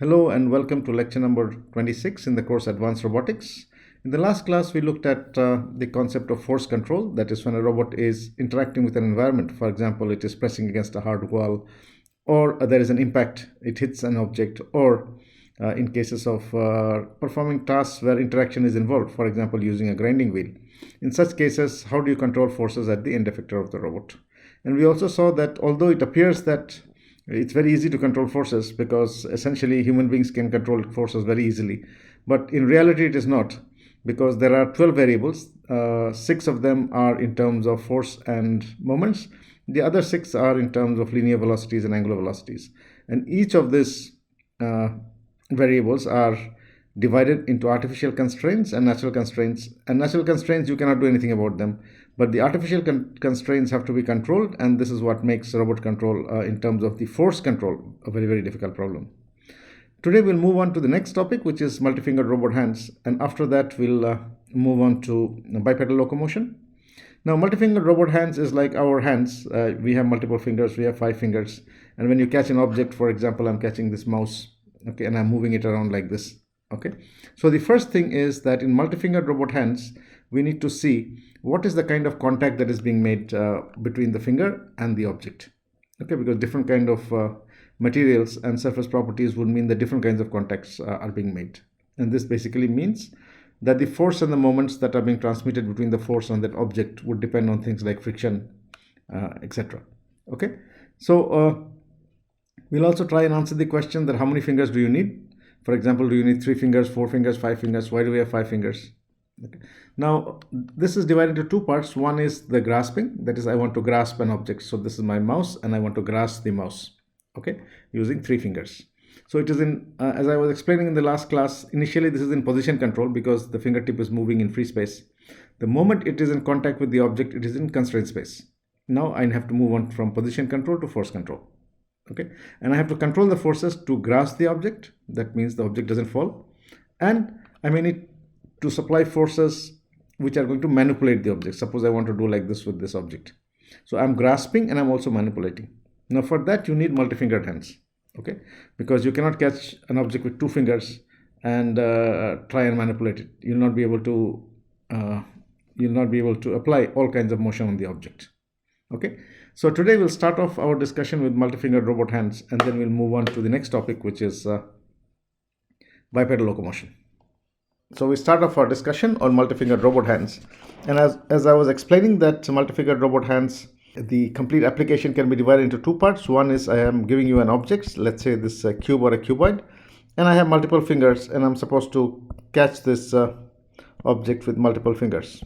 Hello and welcome to lecture number 26 in the course Advanced Robotics. In the last class, we looked at the concept of force control. That is, when a robot is interacting with an environment. For example, it is pressing against a hard wall, or there is an impact, it hits an object, or in cases of performing tasks where interaction is involved, for example, using a grinding wheel. In such cases, how do you control forces at the end effector of the robot? And we also saw that although it appears that it's very easy to control forces because essentially human beings can control forces very easily. But in reality, it is not, because there are 12 variables. 6 of them are in terms of force and moments. The other 6 are in terms of linear velocities and angular velocities. And each of these variables are divided into artificial constraints and natural constraints. And natural constraints, you cannot do anything about them. But the artificial constraints have to be controlled, and this is what makes robot control in terms of the force control a very, very difficult problem. Today we'll move on to the next topic, which is multi-fingered robot hands, and after that we'll move on to bipedal locomotion. Now, multi-fingered robot hands is like our hands. We have multiple fingers, we have 5 fingers, and when you catch an object, for example, I'm catching this mouse, okay, and I'm moving it around like this. Okay, so the first thing is that in multi-fingered robot hands, we need to see what is the kind of contact that is being made between the finger and the object. Okay, because different kind of materials and surface properties would mean that different kinds of contacts are being made. And this basically means that the force and the moments that are being transmitted between the force on that object would depend on things like friction, etc. Okay, so we'll also try and answer the question that how many fingers do you need? For example, do you need 3 fingers, 4 fingers, 5 fingers? Why do we have 5 fingers? Okay. Now, this is divided into 2 parts. One is the grasping. That is, I want to grasp an object. So this is my mouse, and I want to grasp the mouse, okay, using 3 fingers. So it is in, as I was explaining in the last class, initially this is in position control because the fingertip is moving in free space. The moment it is in contact with the object, it is in constrained space. Now I have to move on from position control to force control. Okay, and I have to control the forces to grasp the object. That means the object doesn't fall, and I may need to supply forces which are going to manipulate the object. Suppose I want to do like this with this object. So I'm grasping and I'm also manipulating. Now for that you need multi-fingered hands, okay, because you cannot catch an object with 2 fingers and try and manipulate it. You'll not be able to apply all kinds of motion on the object. Okay, so today we'll start off our discussion with multi-fingered robot hands, and then we'll move on to the next topic, which is bipedal locomotion. So we start off our discussion on multi-fingered robot hands, and as I was explaining that multi-fingered robot hands, the complete application can be divided into 2 parts. One is I am giving you an object, let's say this cube or a cuboid, and I have multiple fingers, and I'm supposed to catch this object with multiple fingers.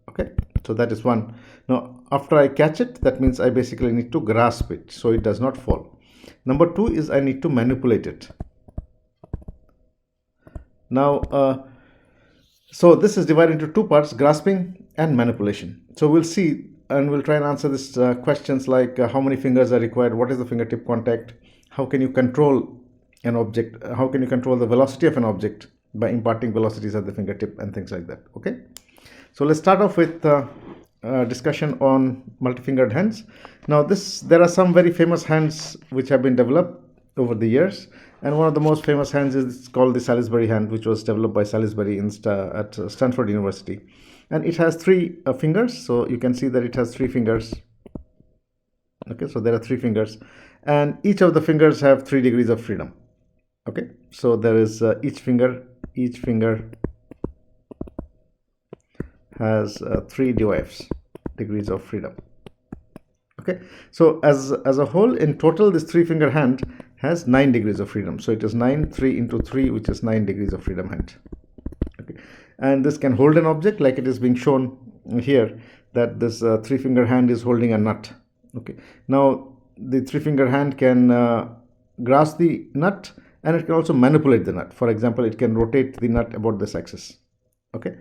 Okay, so that is one. Now, after I catch it, that means I basically need to grasp it so it does not fall. Number 2 is I need to manipulate it. Now, so this is divided into 2 parts, grasping and manipulation. So we'll see, and we'll try and answer these questions like how many fingers are required, what is the fingertip contact, how can you control an object, how can you control the velocity of an object by imparting velocities at the fingertip and things like that. Okay, so let's start off with discussion on multi-fingered hands. Now there are some very famous hands which have been developed over the years, and one of the most famous hands is called the Salisbury hand, which was developed by Salisbury at Stanford University, and it has 3 fingers. So you can see that it has 3 fingers. Okay, so there are 3 fingers, and each of the fingers have 3 degrees of freedom. Okay, so there is each finger has 3 degrees of freedom. Okay, so as a whole, in total, this 3-finger hand has 9 degrees of freedom. So it is 9, 3 into 3, which is 9 degrees of freedom hand. Okay, and this can hold an object, like it is being shown here, that this 3-finger hand is holding a nut. Okay, now the 3-finger hand can grasp the nut, and it can also manipulate the nut. For example, it can rotate the nut about this axis. Okay,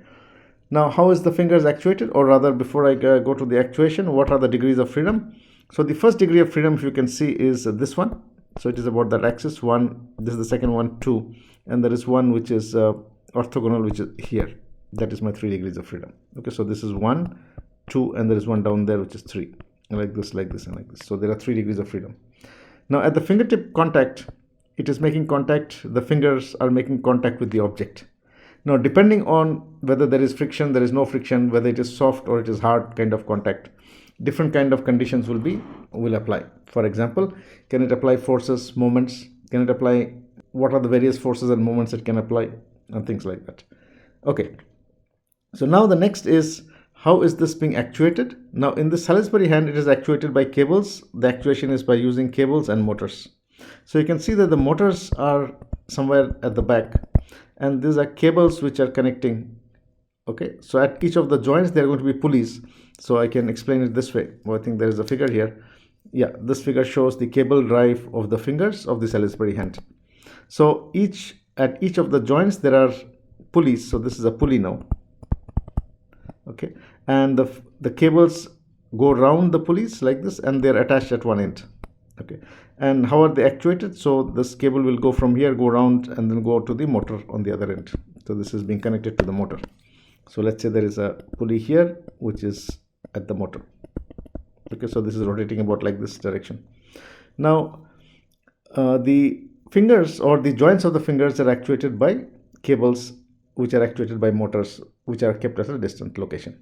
now how is the fingers actuated, or rather, before I go to the actuation, what are the degrees of freedom? So the first degree of freedom, if you can see, is this one. So it is about that axis 1, this is the second one 2, and there is one which is orthogonal, which is here. That is my 3 degrees of freedom. Okay, so this is 1, 2, and there is one down there which is 3, like this, and like this. So there are 3 degrees of freedom. Now at the fingertip contact, it is making contact, the fingers are making contact with the object. Now, depending on whether there is friction, there is no friction, whether it is soft or it is hard kind of contact, different kind of conditions will apply. For example, can it apply forces, moments? Can it apply, what are the various forces and moments it can apply, and things like that. Okay, so now the next is, how is this being actuated? Now in the Salisbury hand, it is actuated by cables. The actuation is by using cables and motors. So you can see that the motors are somewhere at the back, and these are cables which are connecting. Okay, so at each of the joints there are going to be pulleys. So I can explain it this way. Well, I think there is a figure here. Yeah, this figure shows the cable drive of the fingers of the Salisbury hand. So at each of the joints there are pulleys. So this is a pulley now. Okay, and the cables go around the pulleys like this, and they're attached at one end. Okay, and how are they actuated? So this cable will go from here, go around, and then go to the motor on the other end. So this is being connected to the motor. So let's say there is a pulley here which is at the motor. Okay, so this is rotating about like this direction. Now the fingers or the joints of the fingers are actuated by cables which are actuated by motors which are kept at a distant location.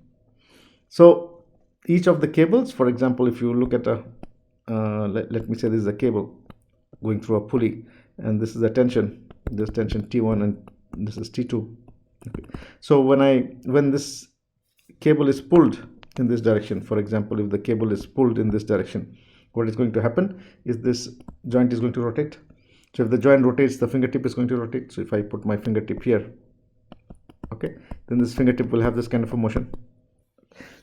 So each of the cables, for example, if you look at a let me say this is a cable going through a pulley, and this is a tension, this tension T1 and this is T2. Okay. So when this cable is pulled in this direction, for example, if the cable is pulled in this direction, what is going to happen is this joint is going to rotate. So if the joint rotates, the fingertip is going to rotate. So if I put my fingertip here, okay, then this fingertip will have this kind of a motion.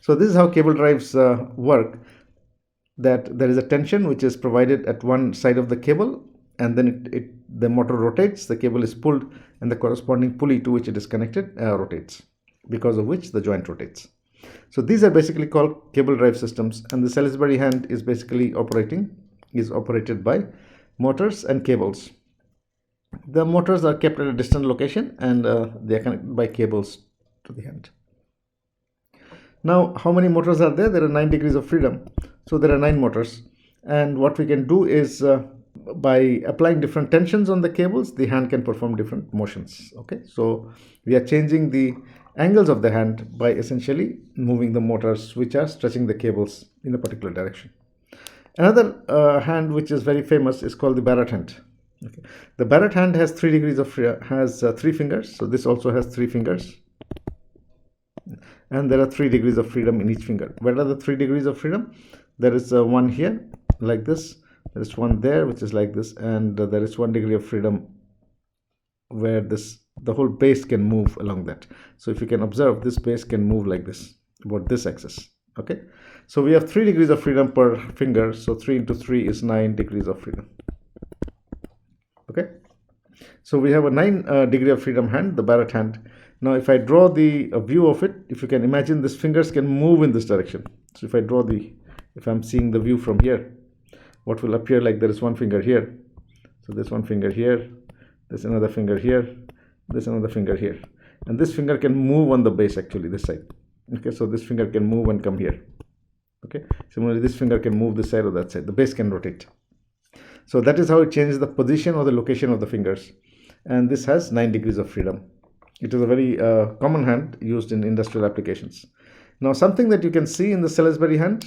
So this is how cable drives work, that there is a tension which is provided at one side of the cable, and then the motor rotates, the cable is pulled, and the corresponding pulley to which it is connected rotates, because of which the joint rotates. So these are basically called cable drive systems, and the Salisbury hand is basically operated by motors and cables. The motors are kept at a distant location, and they are connected by cables to the hand. Now, how many motors are there? There are 9 degrees of freedom. So there are 9 motors, and what we can do is by applying different tensions on the cables, the hand can perform different motions. Okay, so we are changing the angles of the hand by essentially moving the motors which are stretching the cables in a particular direction. Another hand which is very famous is called the Barrett hand. Okay. The Barrett hand has 3 degrees of has 3 fingers. So this also has 3 fingers, and there are 3 degrees of freedom in each finger. What are the 3 degrees of freedom? There is one here like this, there is one there which is like this, and there is 1 degree of freedom where the whole base can move along that. So if you can observe, this base can move like this about this axis. Okay, so we have 3 degrees of freedom per finger. So 3 into 3 is 9 degrees of freedom. Okay, so we have a 9 degree of freedom hand, the Barrett hand. Now if I draw the view of it, if you can imagine, these fingers can move in this direction. So if I'm seeing the view from here, what will appear like there is one finger here. So there's one finger here, there's another finger here, there's another finger here, and this finger can move on the base, actually this side. Okay, so this finger can move and come here. Okay, similarly this finger can move this side or that side, the base can rotate. So that is how it changes the position or the location of the fingers, and this has 9 degrees of freedom. It is a very common hand used in industrial applications. Now something that you can see in the Salisbury hand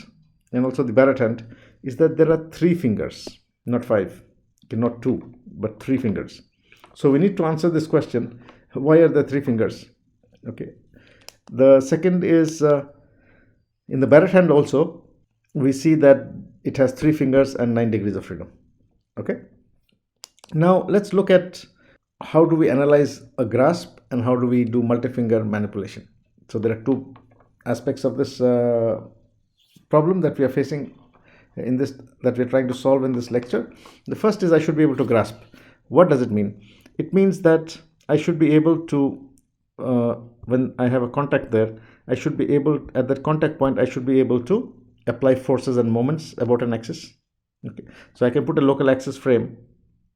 and also the Barrett hand is that there are 3 fingers, not 5, okay, not 2, but 3 fingers. So we need to answer this question, why are there 3 fingers? Okay, the second is in the Barrett hand also we see that it has 3 fingers and 9 degrees of freedom. Okay, now let's look at how do we analyze a grasp and how do we do multi-finger manipulation. So there are 2 aspects of this problem that we are facing in this, that we are trying to solve in this lecture. The first is I should be able to grasp. What does it mean? It means that I should be able to when I have a contact there, I should be able, at that contact point, I should be able to apply forces and moments about an axis. Okay, so I can put a local axis frame.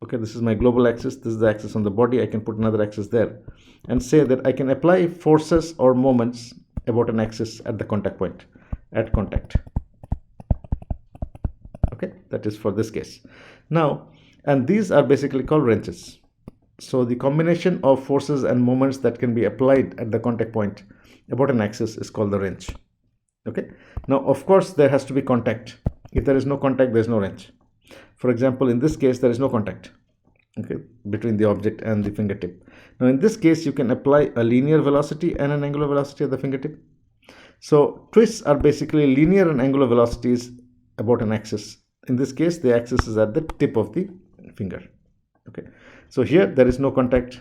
Okay, this is my global axis, this is the axis on the body, I can put another axis there and say that I can apply forces or moments about an axis at the contact point, at contact. Okay, that is for this case. Now and these are basically called wrenches. So the combination of forces and moments that can be applied at the contact point about an axis is called the wrench. Okay, now of course there has to be contact. If there is no contact, there is no wrench. For example, in this case there is no contact, okay, between the object and the fingertip. Now in this case you can apply a linear velocity and an angular velocity at the fingertip. So twists are basically linear and angular velocities about an axis. In this case the axis is at the tip of the finger. Okay, so here there is no contact,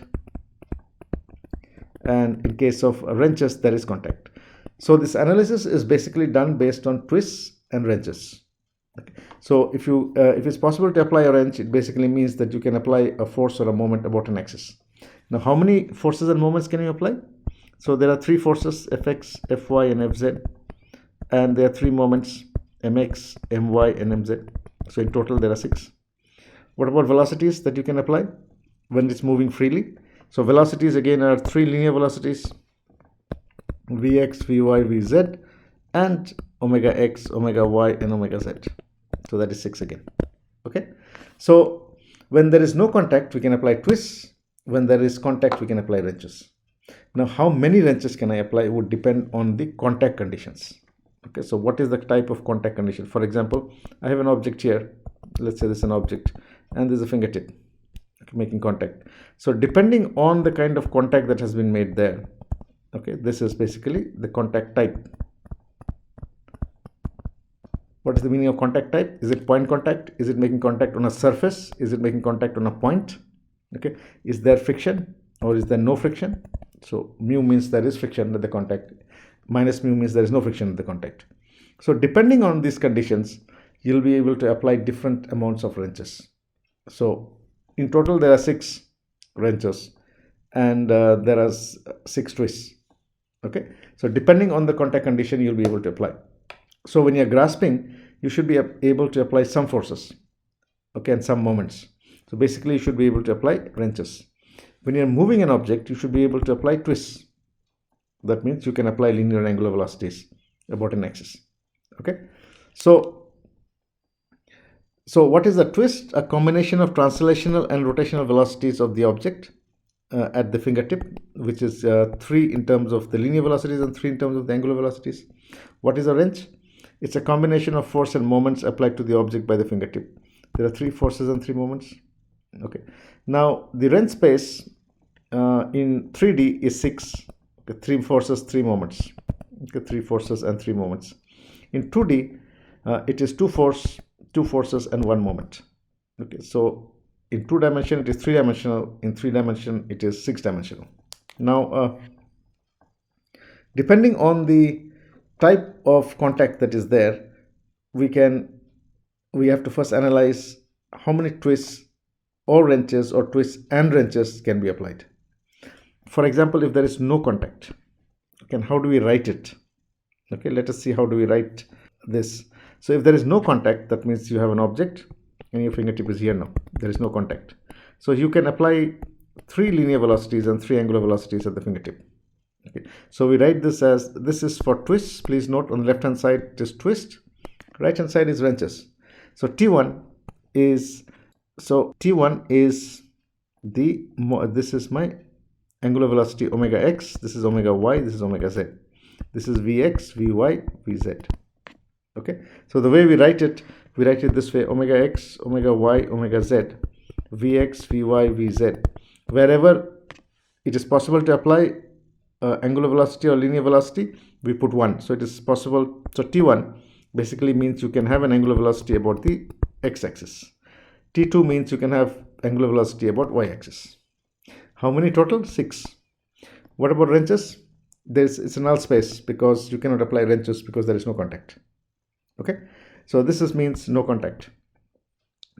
and in case of wrenches there is contact. So this analysis is basically done based on twists and wrenches. Okay. So if it's possible to apply a wrench, it basically means that you can apply a force or a moment about an axis. Now how many forces and moments can you apply? So there are three forces, Fx, Fy and Fz, and there are three moments, Mx, My and Mz. So in total there are 6. What about velocities that you can apply when it's moving freely? So velocities again are 3 linear velocities, Vx, Vy, Vz, and omega x, omega y, and omega z. So that is 6 again. Okay. So when there is no contact, we can apply twists. When there is contact, we can apply wrenches. Now how many wrenches can I apply would depend on the contact conditions. Okay, so what is the type of contact condition? For example, I have an object here. Let's say this is an object, and this is a fingertip, okay, making contact. So depending on the kind of contact that has been made there, okay, this is basically the contact type. What is the meaning of contact type? Is it point contact? Is it making contact on a surface? Is it making contact on a point? Okay, is there friction or is there no friction? So mu means there is friction at the contact, minus mu means there is no friction at the contact. So depending on these conditions, you'll be able to apply different amounts of wrenches. So in total there are 6 wrenches, and there are 6 twists. Okay, so depending on the contact condition, you'll be able to apply. So when you're grasping, you should be able to apply some forces, okay, and some moments. So basically you should be able to apply wrenches. When you're moving an object, you should be able to apply twists. That means you can apply linear and angular velocities about an axis. Okay, so what is a twist? A combination of translational and rotational velocities of the object at the fingertip, which is 3 in terms of the linear velocities and 3 in terms of the angular velocities. What is a wrench? It's a combination of force and moments applied to the object by the fingertip. There are 3 forces and 3 moments. Okay, now the wrench space in 3D is 6. Okay, 3 forces, 3 moments. Okay, 3 forces and 3 moments. In 2D, it is 2 forces and 1 moment. Okay, so in 2 dimension it is 3 dimensional. In 3 dimension it is 6 dimensional. Now, depending on the type of contact that is there, we have to first analyze how many twists or wrenches or twists and wrenches can be applied. For example, if there is no contact, okay, how do we write it? Okay, let us see how do we write this. So if there is no contact, that means you have an object and your fingertip is here now. There is no contact. So you can apply 3 linear velocities and 3 angular velocities at the fingertip. Okay, so we write this as, this is for twists. Please note on the left hand side it is twist, right hand side is wrenches. So T1 is the, this is my angular velocity omega x, this is omega y, this is omega z. This is Vx, Vy, Vz. Okay, so the way we write it this way: omega x, omega y, omega z, Vx, Vy, Vz. Wherever it is possible to apply angular velocity or linear velocity, we put 1. So it is possible. So T1 basically means you can have an angular velocity about the x-axis. T2 means you can have angular velocity about y-axis. How many total? 6. What about wrenches? It's a null space because you cannot apply wrenches because there is no contact. Okay, so this means no contact.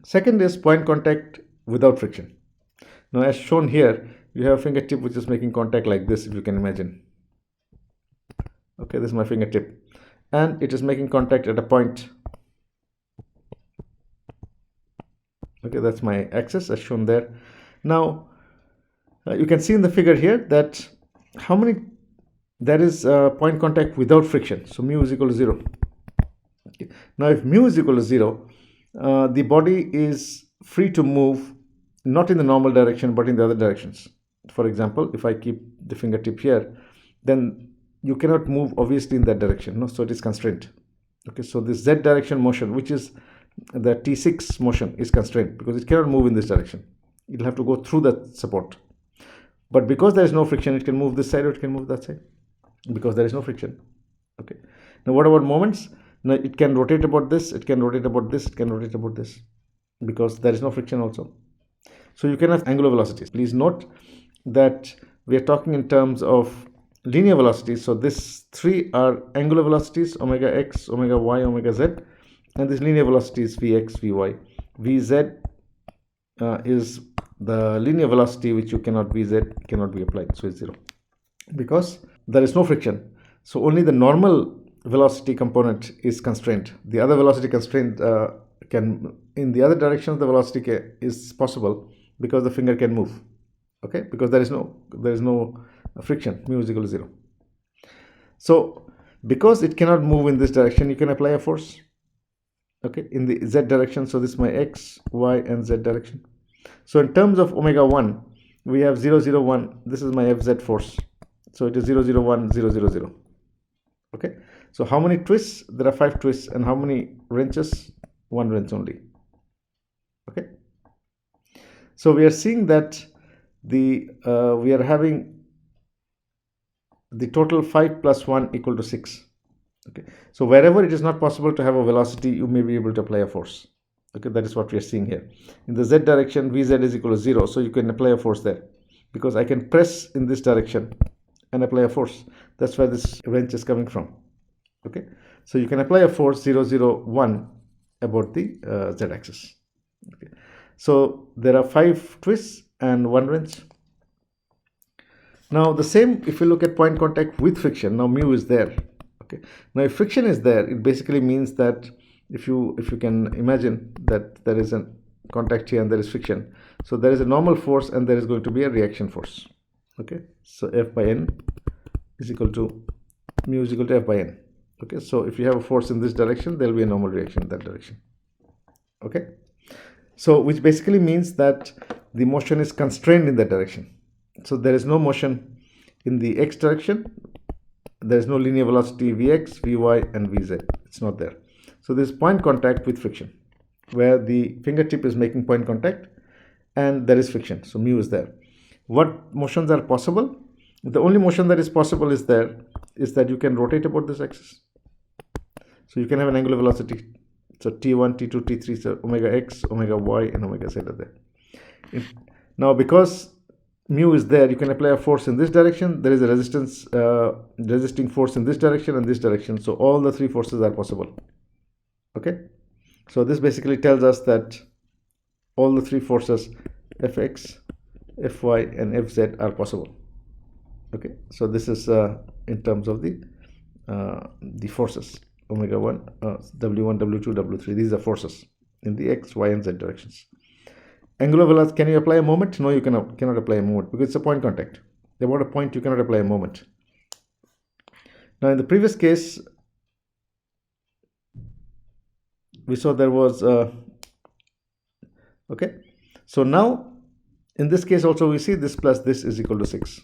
Second is point contact without friction. Now as shown here, you have a fingertip which is making contact like this, if you can imagine. Okay, this is my fingertip and it is making contact at a point. Okay, that's my axis as shown there. Now you can see in the figure here that how many, there is point contact without friction. So mu is equal to 0. Okay. Now if mu is equal to 0, the body is free to move, not in the normal direction but in the other directions. For example, if I keep the fingertip here, then you cannot move obviously in that direction, no? So it is constrained. Okay, so this Z direction motion, which is the T6 motion, is constrained because it cannot move in this direction. It will have to go through that support. But because there is no friction, it can move this side or it can move that side because there is no friction. Okay. Now what about moments? Now it can rotate about this, it can rotate about this, it can rotate about this because there is no friction also. So you can have angular velocities. Please note that we are talking in terms of linear velocities. So these three are angular velocities: omega x, omega y, omega z, and this linear velocity is vx, vy. Vz is the linear velocity which you cannot, vz cannot be applied, so it's 0 because there is no friction. So only the normal velocity component is constrained. The other velocity constraint can, in the other direction, the velocity is possible because the finger can move. Okay, because there is no friction, mu is equal to 0. So because it cannot move in this direction, you can apply a force, okay, in the z direction. So this is my x, y, and z direction. So in terms of omega 1, we have 0, 0, 1. This is my fz force. So it is 0, 0, 1, 0, 0, 0. Okay, so how many twists? There are 5 twists. And how many wrenches? 1 wrench only. Okay, so we are seeing that we are having the total 5 plus 1 equal to 6. Okay, so wherever it is not possible to have a velocity, you may be able to apply a force. Okay, that is what we are seeing here. In the z direction, vz is equal to 0, so you can apply a force there because I can press in this direction and apply a force. That's where this wrench is coming from. Okay, so you can apply a force 0, 0, 1 about the z axis. Okay, so there are 5 twists and 1 wrench. Now the same if you look at point contact with friction. Now mu is there. Okay, now if friction is there, it basically means that if you can imagine that there is a contact here and there is friction, so there is a normal force and there is going to be a reaction force. Okay, so F by N is equal to mu is equal to F by N. Okay, so if you have a force in this direction, there will be a normal reaction in that direction. Okay, so which basically means that the motion is constrained in that direction. So there is no motion in the x direction. There is no linear velocity vx, vy, and vz. It's not there. So this point contact with friction, where the fingertip is making point contact and there is friction. So mu is there. What motions are possible? The only motion that is possible is that you can rotate about this axis. So you can have an angular velocity. So t1, t2, t3, so omega x, omega y, and omega z are there. Now because mu is there, you can apply a force in this direction. There is a resisting force in this direction and this direction. So all the 3 forces are possible. Okay, so this basically tells us that all the 3 forces Fx, Fy, and Fz are possible. Okay, so this is in terms of the forces, omega 1, W1, W2, W3. These are forces in the x, y, and z directions. Angular velocity, can you apply a moment? No, you cannot apply a moment because it's a point contact. About a point, you cannot apply a moment. Now in the previous case, we saw there was okay, so now in this case also we see this plus this is equal to 6.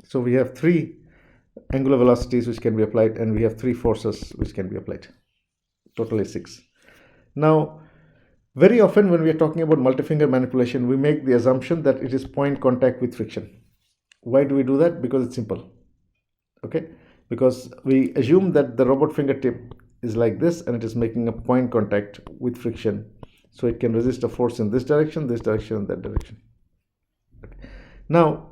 So we have 3 angular velocities which can be applied and we have 3 forces which can be applied. Total is 6. Now very often when we are talking about multi-finger manipulation, we make the assumption that it is point contact with friction. Why do we do that? Because it's simple. Okay, because we assume that the robot fingertip is like this and it is making a point contact with friction, so it can resist a force in this direction, and that direction. Okay. Now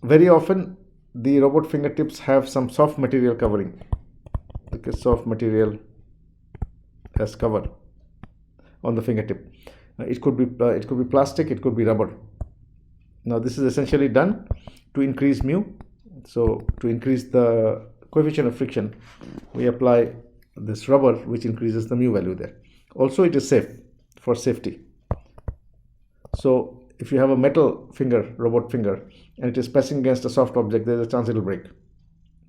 very often the robot fingertips have some soft material covering. Okay, soft material as cover on the fingertip. It could be plastic, it could be rubber. Now this is essentially done to increase mu. So to increase the coefficient of friction, we apply this rubber which increases the mu value there. Also it is safe for safety. So if you have a metal finger, robot finger, and it is pressing against a soft object, there is a chance it will break.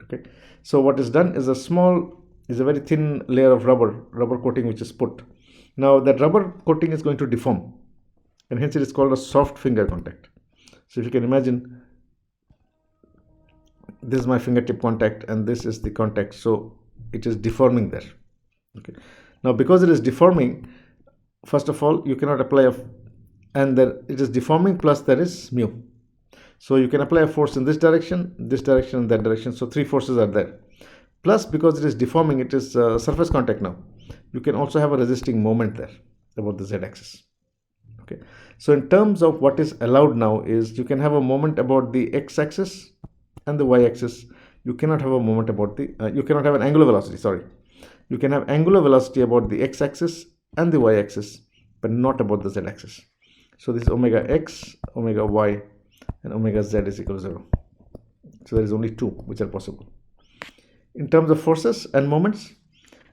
Okay, so what is done is a very thin layer of rubber coating which is put. Now that rubber coating is going to deform. and hence it is called a soft finger contact. So if you can imagine, this is my fingertip contact and this is the contact, so it is deforming there. Okay, now because it is deforming, first of all you cannot apply and there it is deforming, plus there is mu, so you can apply a force in this direction, and that direction, so three forces are there. Plus, because it is deforming, it is surface contact now, you can also have a resisting moment there about the z-axis. Okay, so in terms of what is allowed now is you can have a moment about the x-axis and the y-axis. You cannot have a moment about the you cannot have an angular velocity, sorry. You can have angular velocity about the x-axis and the y-axis, but not about the z-axis. So this is omega x, omega y, and omega z is equal to 0. So there is only two which are possible. In terms of forces and moments,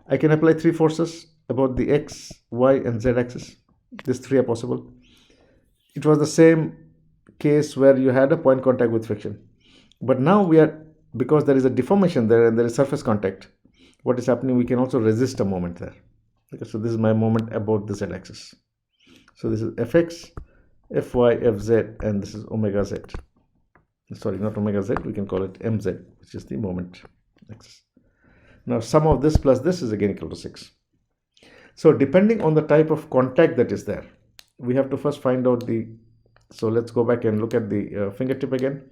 I can apply three forces about the x, y, and z axis. These three are possible. It was the same case where you had a point contact with friction. But now we are, because there is a deformation there and there is surface contact, what is happening, we can also resist a moment there. Okay, so this is my moment about the z axis. So this is fx, fy, fz, and this is omega z. Sorry, not omega z, we can call it mz, which is the moment axis. Now sum of this plus this is again equal to 6. So depending on the type of contact that is there, we have to first find out the, so let's go back and look at the fingertip again.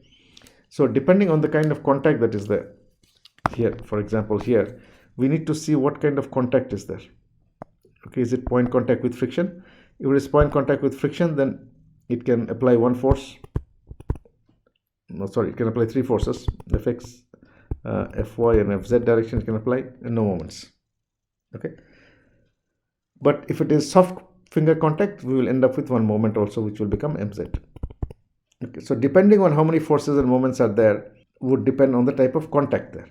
So depending on the kind of contact that is there, here, for example, here, we need to see what kind of contact is there. Okay, is it point contact with friction? If it is point contact with friction, then it can apply one force. No, sorry, it can apply three forces, fx, fy, and fz direction it can apply, and no moments. Okay. But if it is soft finger contact, we will end up with one moment also, which will become mz. Okay, so depending on how many forces and moments are there would depend on the type of contact there.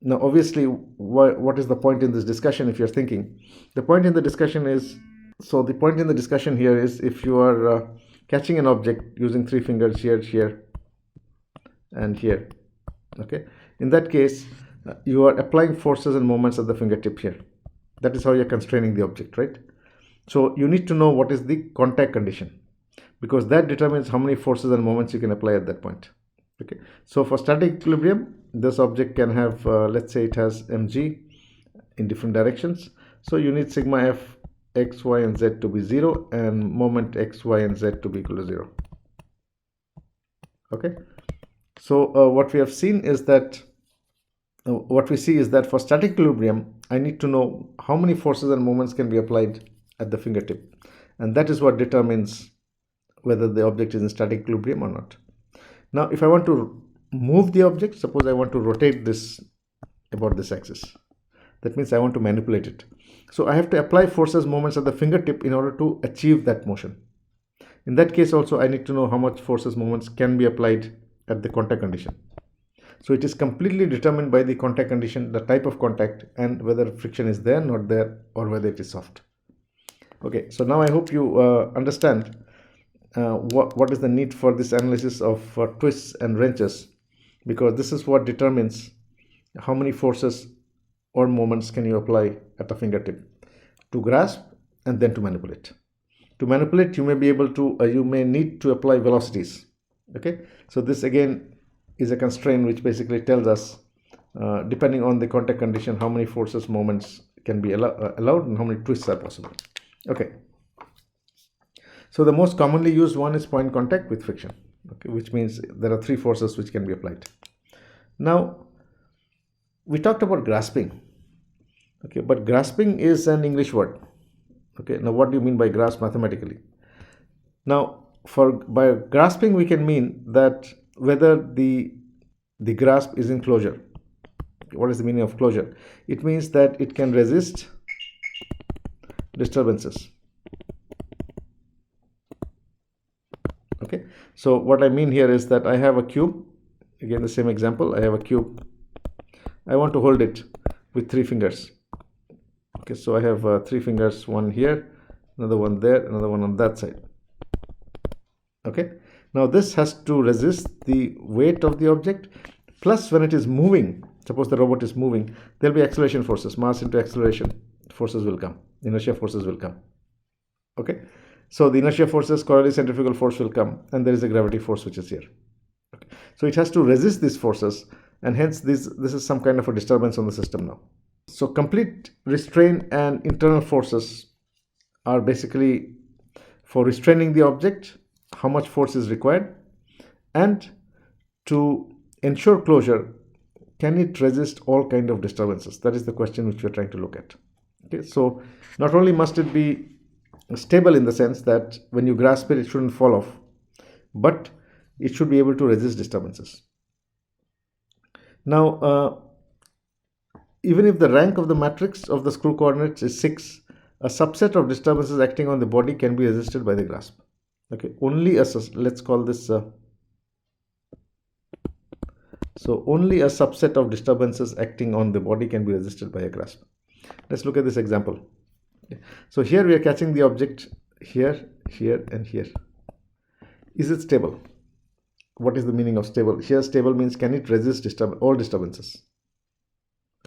Now, obviously, what is the point in this discussion? If you're thinking, the point in the discussion is, so the point in the discussion here is if you are catching an object using three fingers here, here, and here. Okay, in that case, you are applying forces and moments at the fingertip here. That is how you're constraining the object, right? So you need to know what is the contact condition, because that determines how many forces and moments you can apply at that point. Okay, so for static equilibrium, this object can have, let's say it has mg in different directions. So you need sigma f x, y, and z to be 0 and moment x, y, and z to be equal to 0. Okay, so what we have seen is that, what we see is that for static equilibrium, I need to know how many forces and moments can be applied at the fingertip. And that is what determines whether the object is in static equilibrium or not. Now, if I want to move the object, suppose I want to rotate this about this axis. That means I want to manipulate it. So I have to apply forces, moments at the fingertip in order to achieve that motion. In that case also, I need to know how much forces, moments can be applied at the contact condition. So it is completely determined by the contact condition, the type of contact, and whether friction is there, not there, or whether it is soft. Okay, so now I hope you understand what is the need for this analysis of twists and wrenches, because this is what determines how many forces or moments can you apply at a fingertip to grasp and then to manipulate. To manipulate, you may be able to, you may need to apply velocities. Okay, so this again is a constraint which basically tells us, depending on the contact condition, how many forces, moments can be allowed and how many twists are possible. Okay, so the most commonly used one is point contact with friction, okay, which means there are three forces which can be applied. Now, we talked about grasping, okay, but grasping is an English word. Okay, now what do you mean by grasp mathematically? Now, by grasping, we can mean that whether the grasp is in closure. What is the meaning of closure? It means that it can resist disturbances. Okay, so what I mean here is that I have a cube, again the same example, I have a cube, I want to hold it with three fingers. Okay, so I have three fingers, one here, another one there, another one on that side. Okay, now this has to resist the weight of the object, plus when it is moving, suppose the robot is moving, there will be acceleration forces, mass into acceleration forces will come, inertia forces will come. Okay, So the inertia forces, Coriolis centrifugal force will come, and there is a gravity force which is here. Okay. So it has to resist these forces, and hence this is some kind of a disturbance on the system now. So complete restraint and internal forces are basically for restraining the object, how much force is required, and to ensure closure, can it resist all kind of disturbances? That is the question which we are trying to look at. Okay, so not only must it be stable in the sense that when you grasp it, it shouldn't fall off, but it should be able to resist disturbances. Now, even if the rank of the matrix of the screw coordinates is 6, a subset of disturbances acting on the body can be resisted by the grasp. Okay, only a, let's call this so only a subset of disturbances acting on the body can be resisted by a grasp. Let's look at this example. Okay. So here we are catching the object here, here, and here. Is it stable? What is the meaning of stable? Here stable means can it resist all disturbances?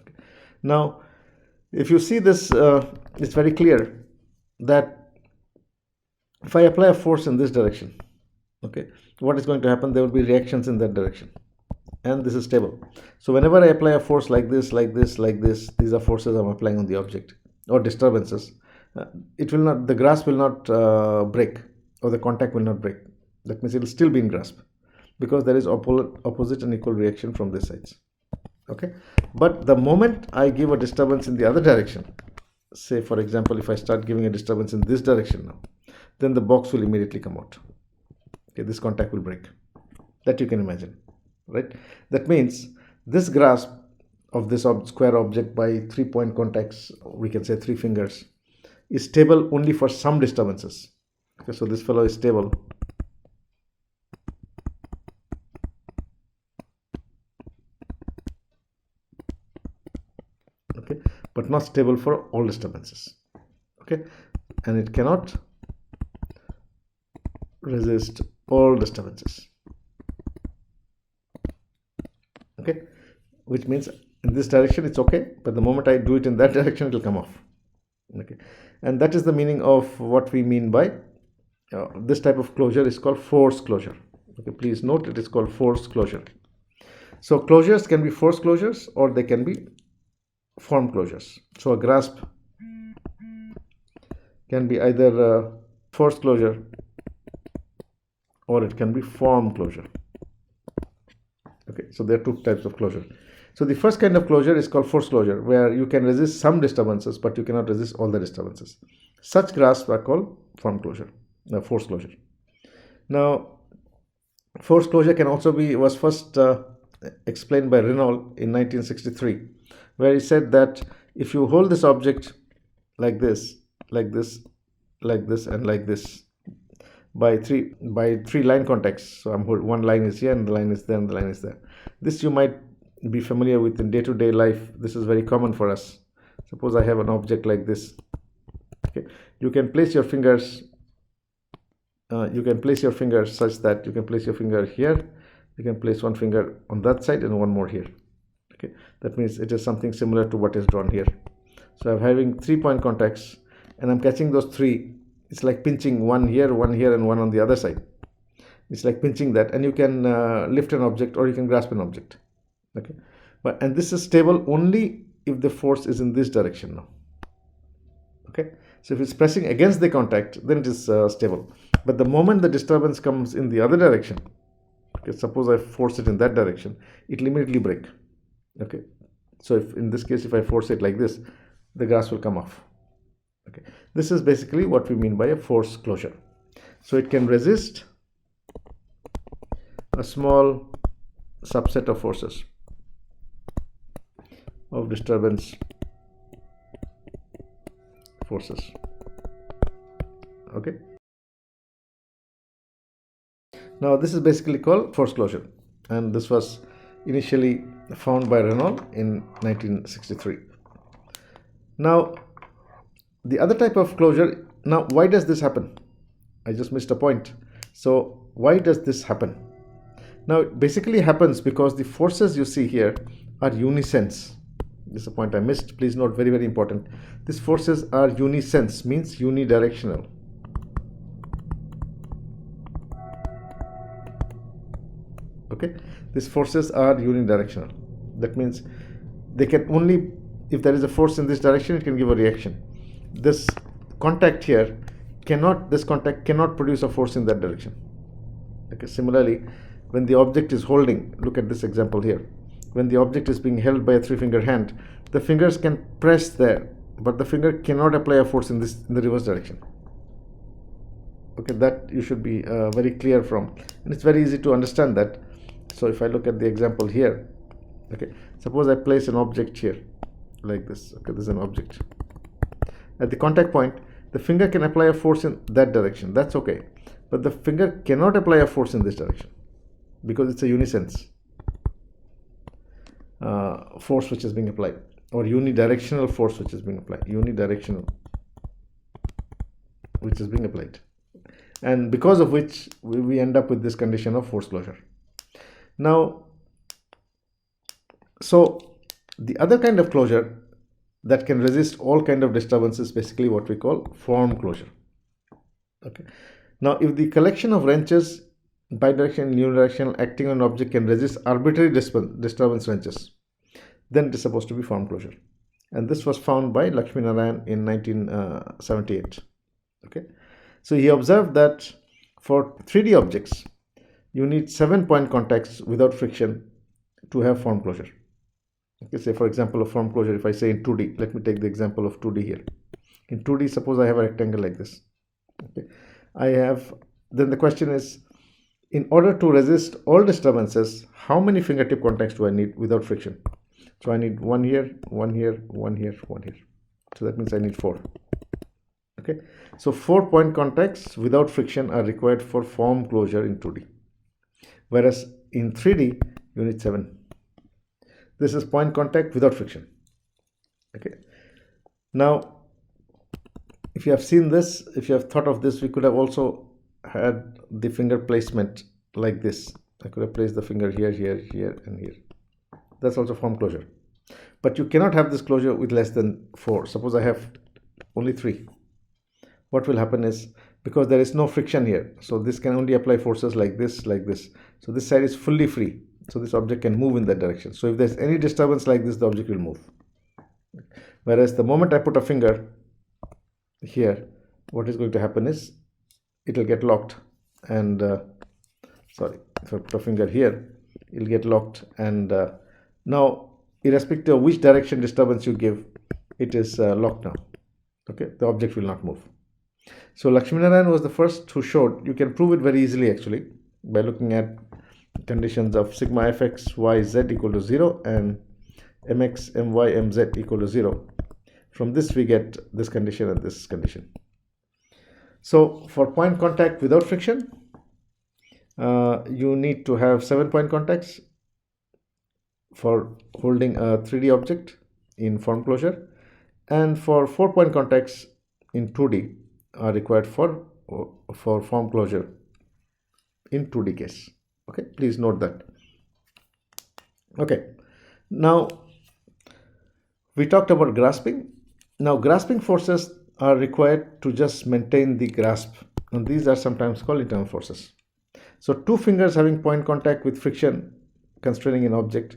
Okay. Now, if you see this, it's very clear that if I apply a force in this direction, okay, what is going to happen? There will be reactions in that direction, and this is stable. So whenever I apply a force like this, like this, like this, these are forces I'm applying on the object or disturbances. It will not, the grasp will not break, or the contact will not break. That means it will still be in grasp because there is opposite and equal reaction from these sides. Okay, but the moment I give a disturbance in the other direction, say for example, if I start giving a disturbance in this direction now, then the box will immediately come out. Okay, this contact will break. That you can imagine, right? That means this grasp of this square object by 3-point contacts, we can say 3 fingers, is stable only for some disturbances. Okay, so this fellow is stable. Okay, but not stable for all disturbances. Okay, and it cannot resist all disturbances. Okay, which means in this direction it's okay, but the moment I do it in that direction, it will come off. Okay, and that is the meaning of what we mean by this type of closure is called force closure. Okay, please note it is called force closure. So closures can be force closures or they can be form closures. So a grasp can be either force closure or it can be form closure. Okay, so there are 2 types of closure. So the first kind of closure is called force closure, where you can resist some disturbances, but you cannot resist all the disturbances. Such grasps are called form closure, force closure. Now, force closure can also be, was first explained by Reynolds in 1963, where he said that if you hold this object like this, like this, like this, and like this, by three line contacts. So one line is here and the line is there and the line is there. This you might be familiar with in day-to-day life. This is very common for us. Suppose I have an object like this. Okay, you can place your fingers. You can place your fingers such that you can place your finger here. You can place one finger on that side and one more here. Okay, that means it is something similar to what is drawn here. So I'm having 3-point contacts and I'm catching those 3. It's like pinching one here, and one on the other side. It's like pinching that, and you can lift an object or you can grasp an object. Okay, and this is stable only if the force is in this direction now. Okay, so if it's pressing against the contact, then it is stable. But the moment the disturbance comes in the other direction, okay, suppose I force it in that direction, it will immediately break. Okay, so if in this case, if I force it like this, the grasp will come off. Okay, this is basically what we mean by a force closure. So it can resist a small subset of forces of disturbance forces. Okay, now this is basically called force closure, and this was initially found by Reynolds in 1963. Now the other type of closure, now why does this happen? I just missed a point. So why does this happen? Now it basically happens because the forces you see here are unisense. This is a point I missed. Please note, very, very important. These forces are unisense, means unidirectional. Okay, these forces are unidirectional. That means they can only, if there is a force in this direction, it can give a reaction. This contact here this contact cannot produce a force in that direction. Okay, similarly, when the object is holding, look at this example here. When the object is being held by a three-finger hand, the fingers can press there, but the finger cannot apply a force in the reverse direction. Okay, that you should be very clear from, and it's very easy to understand that. So if I look at the example here, okay, suppose I place an object here like this. Okay, this is an object. At the contact point, the finger can apply a force in that direction. That's okay, but the finger cannot apply a force in this direction because it's a unisense force which is being applied, or unidirectional force which is being applied. Unidirectional which is being applied, and because of which we end up with this condition of force closure. Now, so the other kind of closure that can resist all kind of disturbances, basically what we call form closure. Okay. Now, if the collection of wrenches, bidirectional, unidirectional, acting on an object can resist arbitrary disturbance wrenches, then it is supposed to be form closure. And this was found by Lakshminarayan in 1978. Okay. So he observed that for 3D objects, you need 7-point contacts without friction to have form closure. Okay, say for example of form closure, if I say in 2D, let me take the example of 2D here. In 2D, suppose I have a rectangle like this. Okay, then the question is, in order to resist all disturbances, how many fingertip contacts do I need without friction? So I need one here, one here, one here, one here. So that means I need 4. Okay, so 4-point contacts without friction are required for form closure in 2D. Whereas in 3D, you need 7. This is point contact without friction. Okay. Now, if you have seen this, if you have thought of this, we could have also had the finger placement like this. I could have placed the finger here, here, here, and here. That's also form closure. But you cannot have this closure with less than 4. Suppose I have only 3. What will happen is, because there is no friction here, so this can only apply forces like this, like this. So this side is fully free. So this object can move in that direction. So if there's any disturbance like this, the object will move. Whereas the moment I put a finger here, what is going to happen is it will get locked. And sorry, if I put a finger here, it will get locked. And now, irrespective of which direction disturbance you give, it is locked now. Okay, the object will not move. So Lakshminarayan was the first who showed, you can prove it very easily actually by looking at conditions of sigma fx y z equal to 0 and mx my mz equal to 0. From this we get this condition and this condition. So for point contact without friction, you need to have 7-point contacts for holding a 3D object in form closure, and for 4-point contacts in 2D are required for form closure in 2D case. Okay, please note that. Okay, now we talked about grasping. Now grasping forces are required to just maintain the grasp, and these are sometimes called internal forces. So 2 fingers having point contact with friction constraining an object,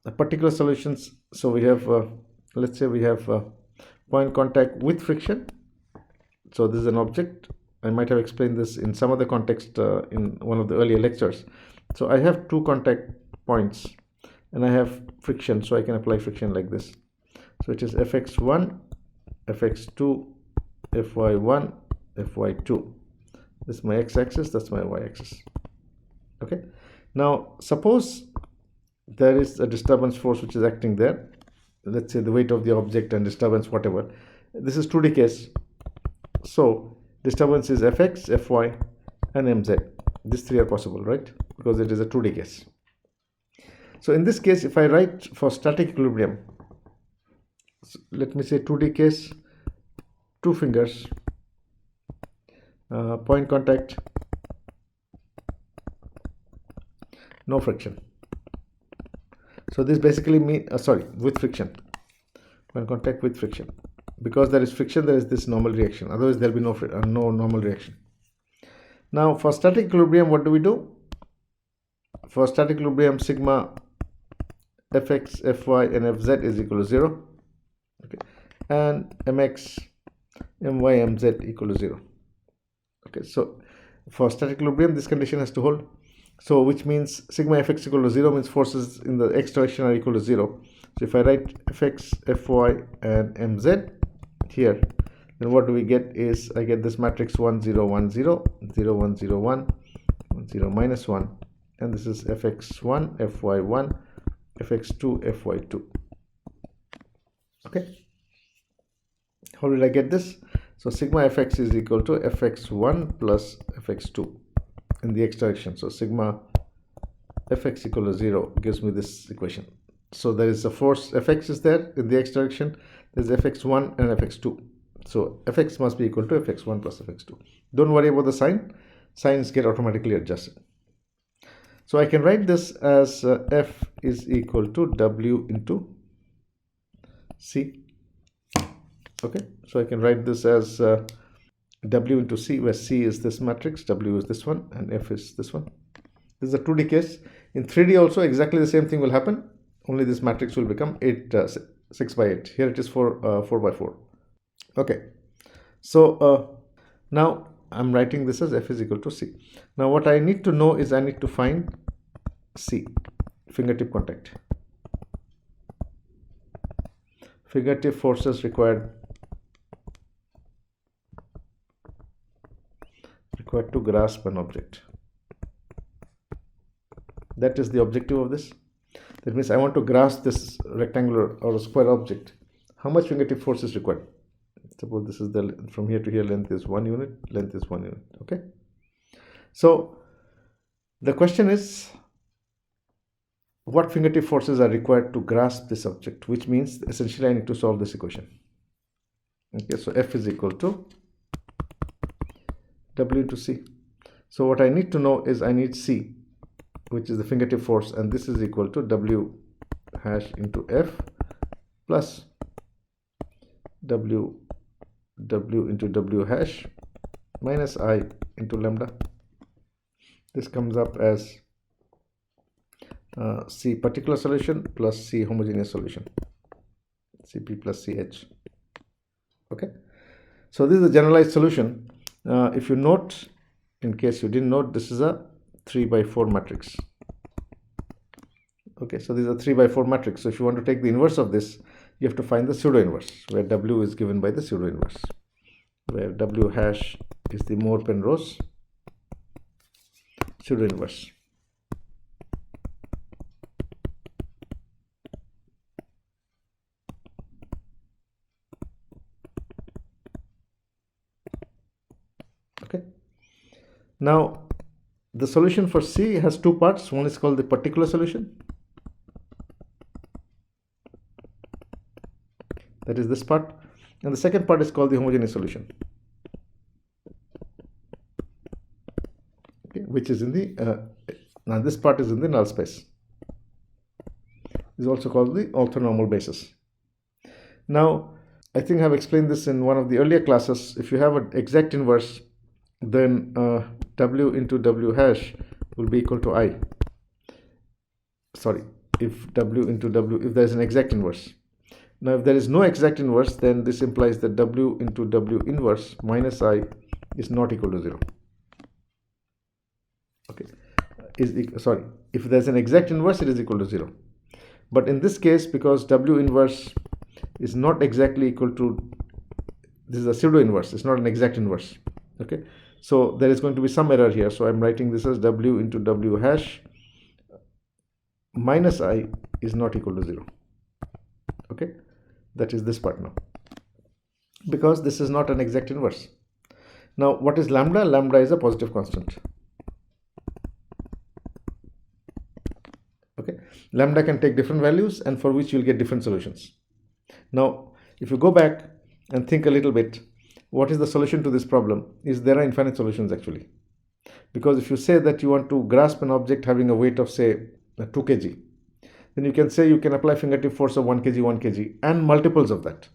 a particular solutions. So we have let's say we have point contact with friction. So this is an object. I might have explained this in some other context in one of the earlier lectures. So I have 2 contact points and I have friction, so I can apply friction like this. So it is fx1, fx2, fy1, fy2. This is my x-axis, that's my y-axis. Okay. Now suppose there is a disturbance force which is acting there. Let's say the weight of the object and disturbance, whatever. This is 2D case. So disturbance is fx, fy, and mz. These 3 are possible, right? Because it is a 2D case. So in this case, if I write for static equilibrium, so let me say 2D case, 2 fingers, point contact, no friction. So this basically means, with friction, point contact with friction. Because there is friction, there is this normal reaction. Otherwise, there will be no normal reaction. Now, for static equilibrium, what do we do? for static equilibrium, sigma fx, fy and fz is equal to 0, okay, and mx, my, mz equal to 0. Okay, so for static equilibrium this condition has to hold, so which means sigma fx equal to 0 means forces in the x direction are equal to 0. So if I write fx, fy and mz here, then what do we get is I get this matrix 1 0 1 0 0 1 0 1 1 0 minus 1, and this is fx1, fy1, fx2, fy2. Okay, how did I get this? So sigma fx is equal to fx1 plus fx2 in the x direction. So sigma fx equal to 0 gives me this equation. So there is a force fx is there in the x direction, there is fx1 and fx2. So fx must be equal to fx1 plus fx2. Don't worry about the sign, signs get automatically adjusted. So I can write this as f is equal to w into c. Okay, so I can write this as w into c, where c is this matrix, w is this one, and f is this one. This is a 2D case. In 3D also exactly the same thing will happen, only this matrix will become 6 by 8. Here it is 4 by 4. Okay, so now I'm writing this as f is equal to c. Now what I need to know is I need to find c, fingertip contact. Fingertip forces required to grasp an object. That is the objective of this. That means I want to grasp this rectangular or square object. How much fingertip force is required? Suppose this is the, from here to here, length is 1 unit, length is 1 unit. Okay, so the question is what fingertip forces are required to grasp this object, which means essentially I need to solve this equation. Okay, so f is equal to w into c. So what I need to know is I need c, which is the fingertip force, and this is equal to w hash into f plus w into w hash minus I into lambda. This comes up as C particular solution plus C homogeneous solution, Cp plus Ch. Okay, so this is a generalized solution. If you note, in case you didn't note, this is a 3 by 4 matrix. Okay, so this is a 3 by 4 matrix. So if you want to take the inverse of this, you have to find the pseudo inverse, where W is given by the pseudo inverse, where W hash is the Moore-Penrose pseudo inverse. Okay, now the solution for C has two parts. One is called the particular solution, that is this part, and the second part is called the homogeneous solution, okay, which is in the now this part is in the null space. Is also called the orthonormal basis. Now I think I've explained this in one of the earlier classes. If you have an exact inverse, then W into W hash will be equal to I. Sorry, if W into W, if there is an exact inverse. Now if there is no exact inverse, then this implies that W into W inverse minus I is not equal to 0. Okay, sorry, if there's an exact inverse, it is equal to 0. But in this case, because W inverse is not exactly equal to, this is a pseudo inverse, it's not an exact inverse. Okay, so there is going to be some error here. So I'm writing this as W into W hash minus I is not equal to 0. Okay, that is this part now, because this is not an exact inverse. Now what is lambda? Lambda is a positive constant. Okay, lambda can take different values, and for which you'll get different solutions. Now if you go back and think a little bit, what is the solution to this problem? Is there are infinite solutions actually, because if you say that you want to grasp an object having a weight of say 2 kg, then you can say you can apply fingertip force of 1 kg, 1 kg and multiples of that,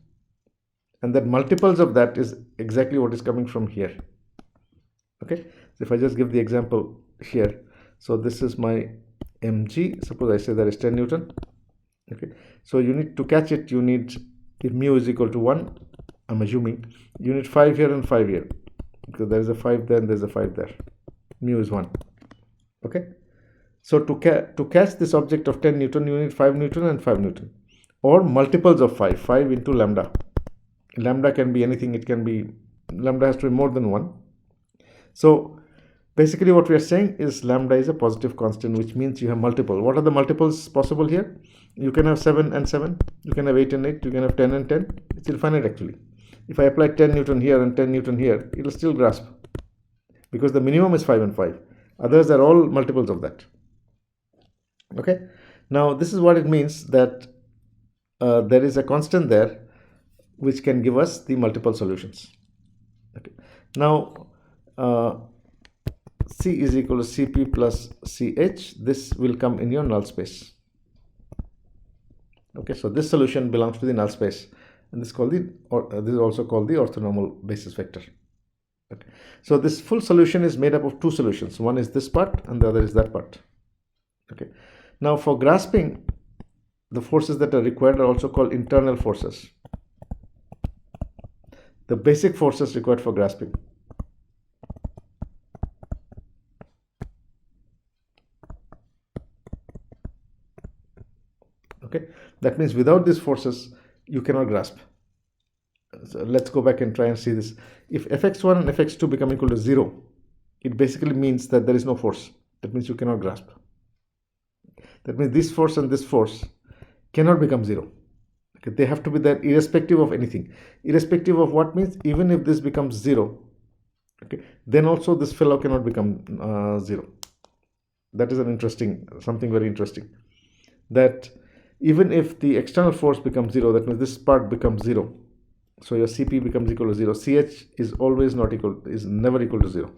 and that multiples of that is exactly what is coming from here. Okay, so if I just give the example here, so this is my mg, suppose I say that is 10 Newton. Okay, so you need to catch it, you need, if mu is equal to 1, I'm assuming you need 5 here and 5 here, because there is a 5 there and there's a 5 there. Mu is 1. Okay, so to catch this object of 10 Newton, you need 5 Newton and 5 Newton, or multiples of 5 into lambda. Lambda can be anything, it can be, lambda has to be more than 1. So basically what we are saying is lambda is a positive constant, which means you have multiple. What are the multiples possible here? You can have 7 and 7, you can have 8 and 8, you can have 10 and 10. It's infinite actually. If I apply 10 Newton here and 10 Newton here, it will still grasp, because the minimum is 5 and 5. Others are all multiples of that. Okay, now this is what it means, that there is a constant there which can give us the multiple solutions. Okay, now C is equal to Cp plus Ch. This will come in your null space. Okay, so this solution belongs to the null space, and this is called the, or this is also called the orthonormal basis vector. Okay, so this full solution is made up of two solutions. One is this part and the other is that part. Okay, now for grasping, the forces that are required are also called internal forces. The basic forces required for grasping. Okay, that means without these forces you cannot grasp. So let's go back and try and see this. If fx1 and fx2 become equal to 0, it basically means that there is no force. That means you cannot grasp. That means this force and this force cannot become 0. Okay, they have to be there irrespective of anything. Irrespective of what means, even if this becomes 0, okay, then also this fellow cannot become 0. That is an interesting, something very interesting. That even if the external force becomes 0, that means this part becomes 0. So your Cp becomes equal to 0. Ch is always not equal, is never equal to 0.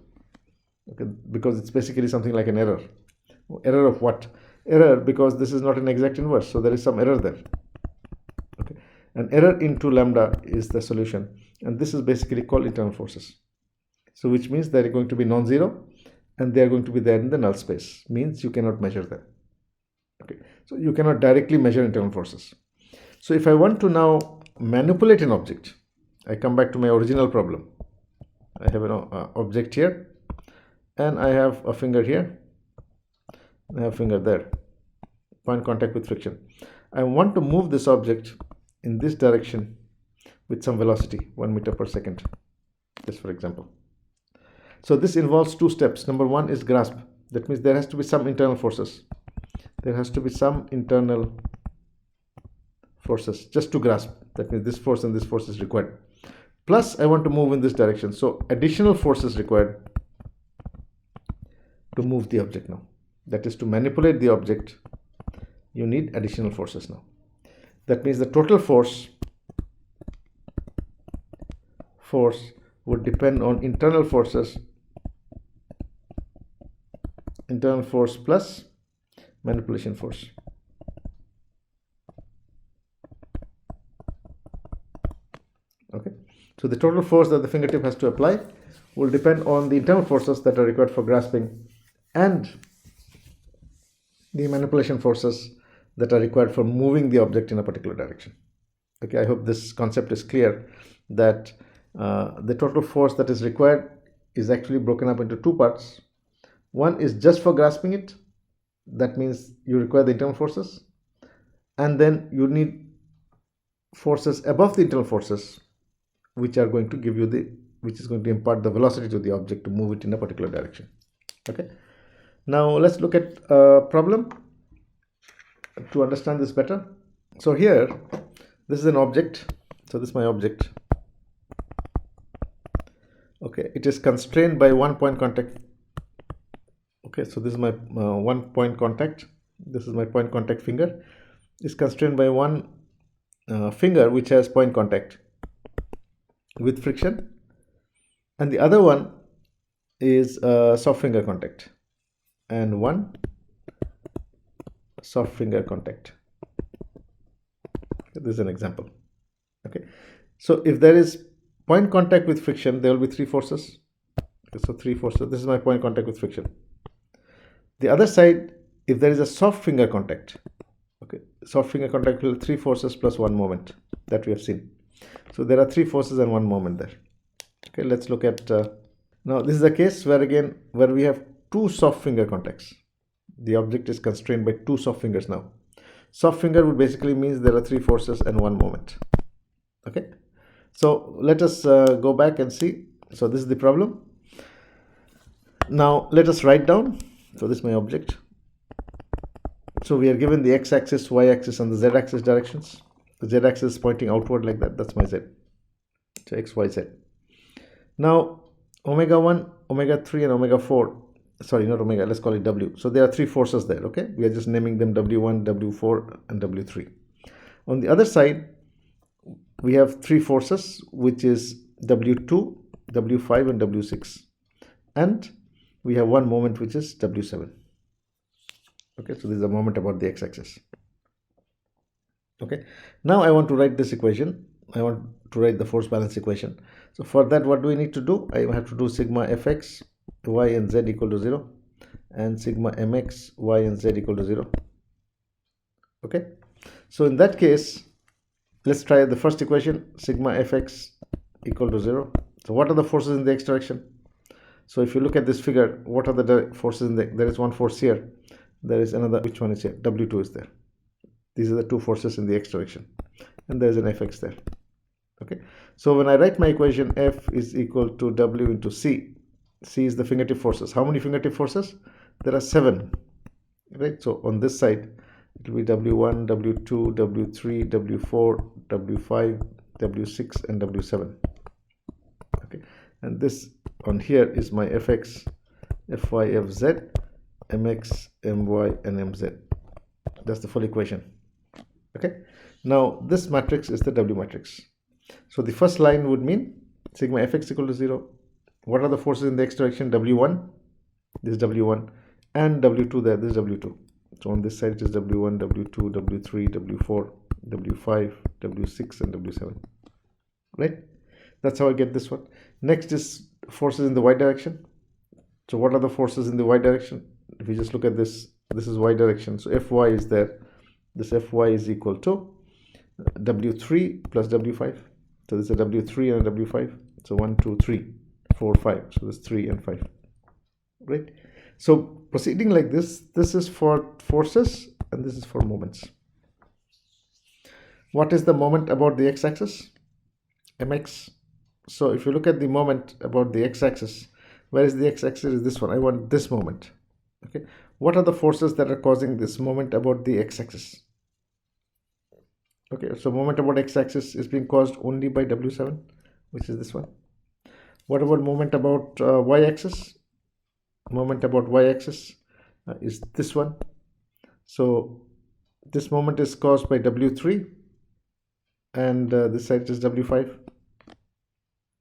Okay, because it's basically something like an error. Error of what? Error because this is not an exact inverse, so there is some error there. Okay, an error into lambda is the solution, and this is basically called internal forces. So which means they are going to be non-zero, and they are going to be there in the null space. Means you cannot measure them. Okay, so you cannot directly measure internal forces. So if I want to now manipulate an object, I come back to my original problem. I have an object here, and I have a finger here, I have a finger there, point contact with friction. I want to move this object in this direction with some velocity, 1 meter per second, just for example. So this involves two steps. Number one is grasp. That means there has to be some internal forces. There has to be some internal forces just to grasp. That means this force and this force is required. Plus I want to move in this direction. So additional forces required to move the object now. That is to manipulate the object, you need additional forces now. That means the total force would depend on internal forces, internal force plus manipulation force. Okay, so the total force that the fingertip has to apply will depend on the internal forces that are required for grasping and the manipulation forces that are required for moving the object in a particular direction. Okay, I hope this concept is clear, that the total force that is required is actually broken up into two parts. One is just for grasping it, that means you require the internal forces, and then you need forces above the internal forces which are going to give you the, which is going to impart the velocity to the object to move it in a particular direction. Okay, now let's look at a problem to understand this better. So here, this is an object. So this is my object. Okay, it is constrained by one point contact. Okay, so this is my one point contact. This is my point contact finger. It's constrained by one finger which has point contact with friction, and the other one is soft finger contact, and one soft finger contact. This is an example. Okay, so if there is point contact with friction, there will be three forces. Okay, so three forces. This is my point contact with friction. The other side if there is a soft finger contact, okay, soft finger contact will 3 forces plus 1 moment that we have seen. So there are 3 forces and 1 moment there. Okay, let's look at now this is a case where again where we have 2 soft finger contacts. The object is constrained by 2 soft fingers now. Soft finger would basically means there are 3 forces and 1 moment. Okay, so let us go back and see. So this is the problem. Now let us write down. So this is my object. So we are given the x-axis, y-axis and the z-axis directions. The z-axis is pointing outward like that. That's my z. So x, y, z. Now omega 1, omega 3 and omega 4. Sorry, not omega, let's call it W. So there are 3 forces there, okay? We are just naming them W1, W4 and W3. On the other side, we have 3 forces, which is W2, W5 and W6. And we have 1 moment, which is W7. Okay, so this is a moment about the x-axis. Okay, now I want to write this equation. I want to write the force balance equation. So for that, what do we need to do? I have to do sigma fx y and z equal to 0 and sigma mx y and z equal to 0. Okay, so in that case, let's try the first equation, sigma fx equal to 0. So what are the forces in the x direction? So if you look at this figure, what are the forces in the, there is one force here, there is another, which one is here? W2 is there. These are the 2 forces in the x direction, and there is an fx there. Okay, so when I write my equation, F is equal to W into C. C is the fingertip forces. How many fingertip forces? There are 7, right? So on this side, it will be W1, W2, W3, W4, W5, W6, and W7. Okay, and this on here is my Fx, Fy, Fz, Mx, My, and Mz. That's the full equation. Okay, now this matrix is the W matrix. So the first line would mean sigma Fx equal to 0. What are the forces in the x direction? W1, this is W1, and W2 there, this is W2. So on this side it is W1, W2, W3, W4, W5, W6, and W7. Right? That's how I get this one. Next is forces in the y direction. So what are the forces in the y direction? If you just look at this, this is y direction. So Fy is there. This Fy is equal to W3 plus W5. So this is a W3 and a W5. So 1, 2, 3, 4, 5. So this is 3 and 5. Right? So proceeding like this, this is for forces and this is for moments. What is the moment about the x-axis? Mx. So if you look at the moment about the x-axis, where is the x-axis? Is this one. I want this moment. Okay. What are the forces that are causing this moment about the x-axis? Okay, so moment about x-axis is being caused only by W7, which is this one. What about moment about y-axis? Moment about y-axis is this one. So this moment is caused by W3 and this side is W5.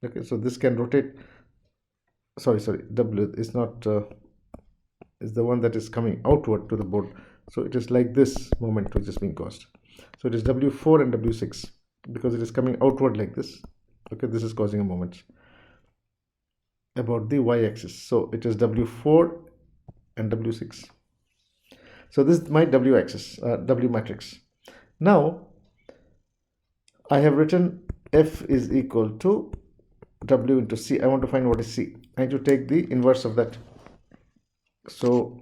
Okay, so this can rotate. Sorry, W is not is the one that is coming outward to the board. So it is like this moment which is being caused. So it is W4 and W6 because it is coming outward like this. Okay, this is causing a moment about the y-axis. So it is W4 and W6. So this is my W-axis, W matrix. Now I have written F is equal to W into C. I want to find what is C. I need to take the inverse of that. So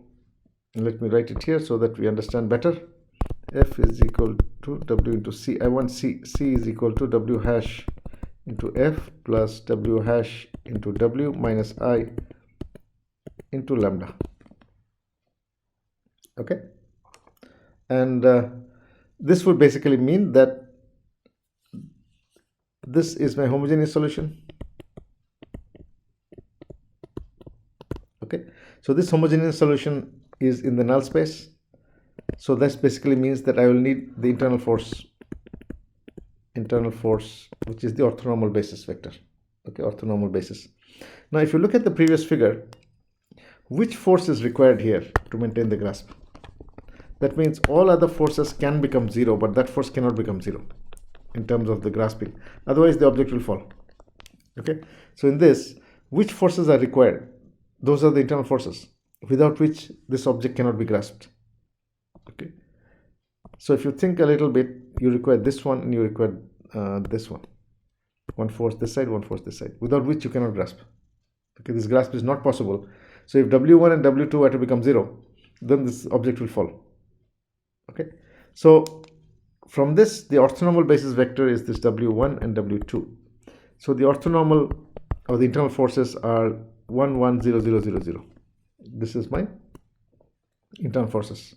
let me write it here so that we understand better. F is equal to W into C. I want C. C is equal to W hash into F plus W hash into W minus I into lambda. Okay. And this would basically mean that this is my homogeneous solution. Okay. So this homogeneous solution is in the null space. So that basically means that I will need the internal force, which is the orthonormal basis vector. Okay, orthonormal basis. Now, if you look at the previous figure, which force is required here to maintain the grasp? That means all other forces can become 0, but that force cannot become 0 in terms of the grasping. Otherwise, the object will fall. Okay, so in this, which forces are required? Those are the internal forces, without which this object cannot be grasped. Okay, so if you think a little bit, you require this one and you require this one force this side, one force this side, without which you cannot grasp. Okay, this grasp is not possible. So if W1 and W2 were to become 0, then this object will fall. Okay, so from this, the orthonormal basis vector is this W1 and W2. So the orthonormal or the internal forces are 1, 1, 0, 0, 0, 0. This is my internal forces.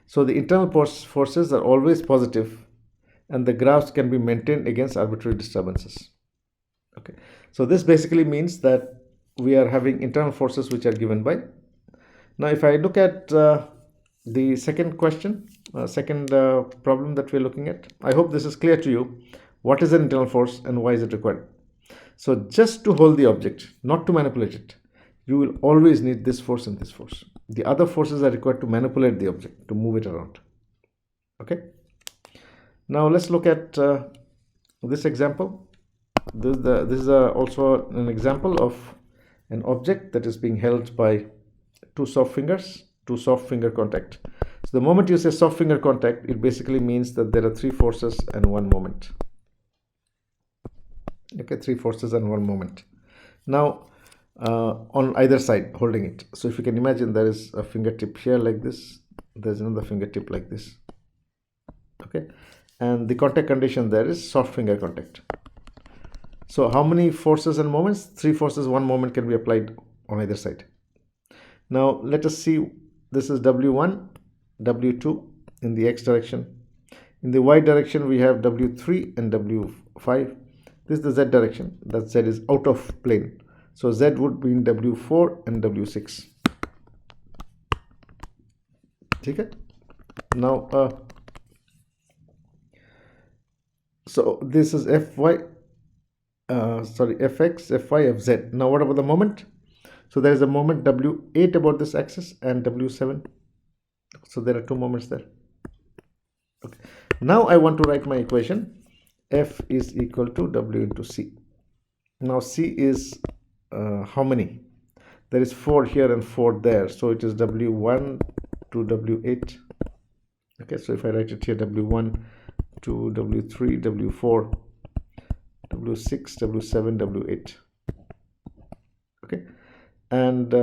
So the internal forces are always positive, and the graphs can be maintained against arbitrary disturbances. Okay, so this basically means that we are having internal forces which are given by. Now if I look at the second question, second problem that we're looking at, I hope this is clear to you. What is an internal force and why is it required? So just to hold the object, not to manipulate it, you will always need this force and this force. The other forces are required to manipulate the object, to move it around. Okay, now let's look at this example. This is also an example of an object that is being held by two soft finger contact. So the moment you say soft finger contact, it basically means that there are three forces and one moment. Okay, three forces and one moment. Now on either side holding it. So if you can imagine, there is a fingertip here like this, there's another fingertip like this. Okay, and the contact condition there is soft finger contact. So how many forces and moments? Three forces, one moment can be applied on either side. Now let us see, this is W1, W2 in the X direction. In the Y direction we have W3 and W5. This is the Z direction, that Z is out of plane. So Z would be in W4 and W6. Okay? Now so this is Fy, Fx, Fy, Fz. Now what about the moment? So there is a moment W8 about this axis and W7. So there are two moments there. Okay. Now I want to write my equation. F is equal to W into C. Now C is how many? There is 4 here and 4 there. So it is W1 to W8. Okay, so if I write it here, W1 to W3, W4, W6, W7, W8. Okay, and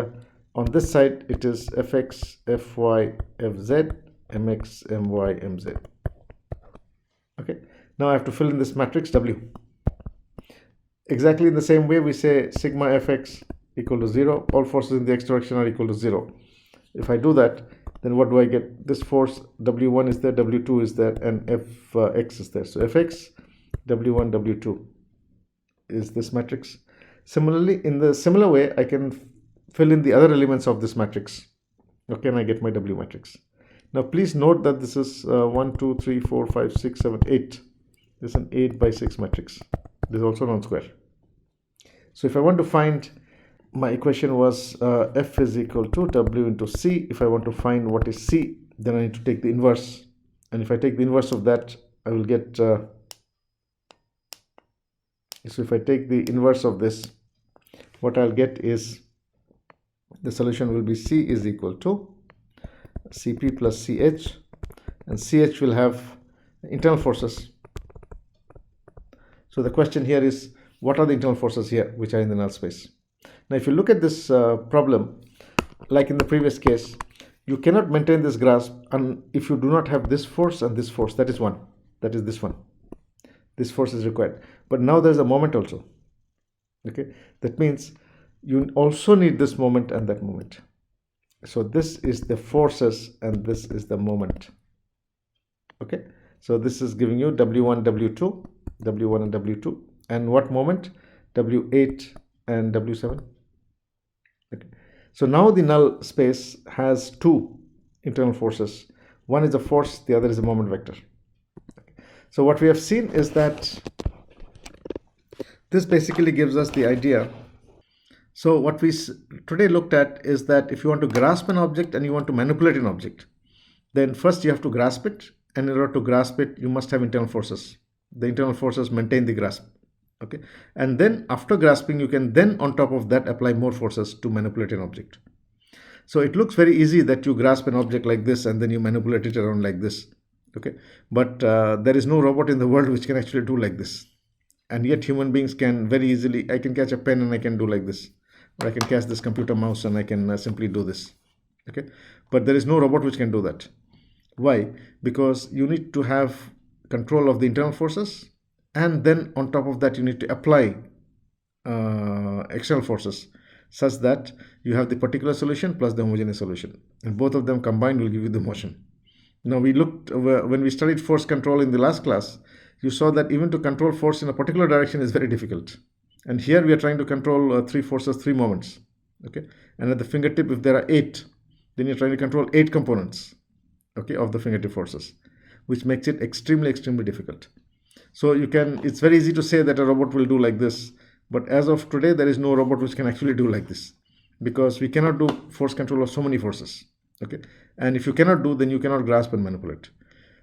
on this side it is Fx, Fy, Fz, Mx, My, Mz. Okay, now I have to fill in this matrix W. Exactly in the same way we say sigma Fx equal to 0, all forces in the X direction are equal to 0. If I do that, then what do I get? This force W1 is there, W2 is there, and Fx is there. So Fx, W1, W2 is this matrix. Similarly, in the similar way, I can fill in the other elements of this matrix. Okay, and I get my W matrix. Now please note that this is 1, 2, 3, 4, 5, 6, 7, 8. This is an 8 by 6 matrix. This is also non-square. So if I want to find, my equation was F is equal to W into C. If I want to find what is C, then I need to take the inverse. And if I take the inverse of that, I will get, so if I take the inverse of this, what I'll get is, the solution will be C is equal to Cp plus Ch, and Ch will have internal forces. So the question here is, what are the internal forces here which are in the null space? Now if you look at this problem, like in the previous case, you cannot maintain this grasp if you do not have this force and this force. That is one, that is this one. This force is required, but now there's a moment also. Okay, that means you also need this moment and that moment. So this is the forces and this is the moment. Okay, so this is giving you W1, W2, W1 and W2, and what moment? W8 and W7. Okay, so now the null space has two internal forces. One is a force, the other is a moment vector. So what we have seen is that this basically gives us the idea. So what we today looked at is that if you want to grasp an object and you want to manipulate an object, then first you have to grasp it, and in order to grasp it, you must have internal forces. The internal forces maintain the grasp. Okay, and then after grasping, you can then on top of that apply more forces to manipulate an object. So it looks very easy that you grasp an object like this and then you manipulate it around like this. Okay, but there is no robot in the world which can actually do like this. And yet human beings can very easily, I can catch a pen and I can do like this, or I can catch this computer mouse and I can simply do this. Okay, but there is no robot which can do that. Why? Because you need to have control of the internal forces, and then on top of that you need to apply external forces, such that you have the particular solution plus the homogeneous solution, and both of them combined will give you the motion. Now we looked, when we studied force control in the last class, you saw that even to control force in a particular direction is very difficult. And here we are trying to control three forces, three moments. Okay, and at the fingertip, if there are 8, then you're trying to control 8 components, okay, of the fingertip forces, which makes it extremely, extremely difficult. So you can, it's very easy to say that a robot will do like this, but as of today, there is no robot which can actually do like this, because we cannot do force control of so many forces. Okay, and if you cannot do, then you cannot grasp and manipulate.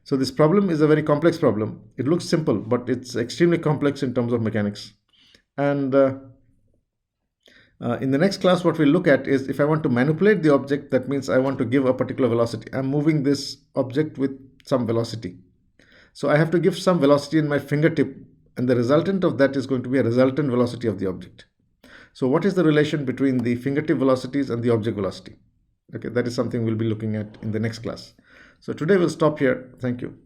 So this problem is a very complex problem. It looks simple, but it's extremely complex in terms of mechanics. And in the next class, what we'll look at is, if I want to manipulate the object, that means I want to give a particular velocity. I'm moving this object with some velocity. So I have to give some velocity in my fingertip, and the resultant of that is going to be a resultant velocity of the object. So what is the relation between the fingertip velocities and the object velocity? Okay, that is something we'll be looking at in the next class. So today we'll stop here. Thank you.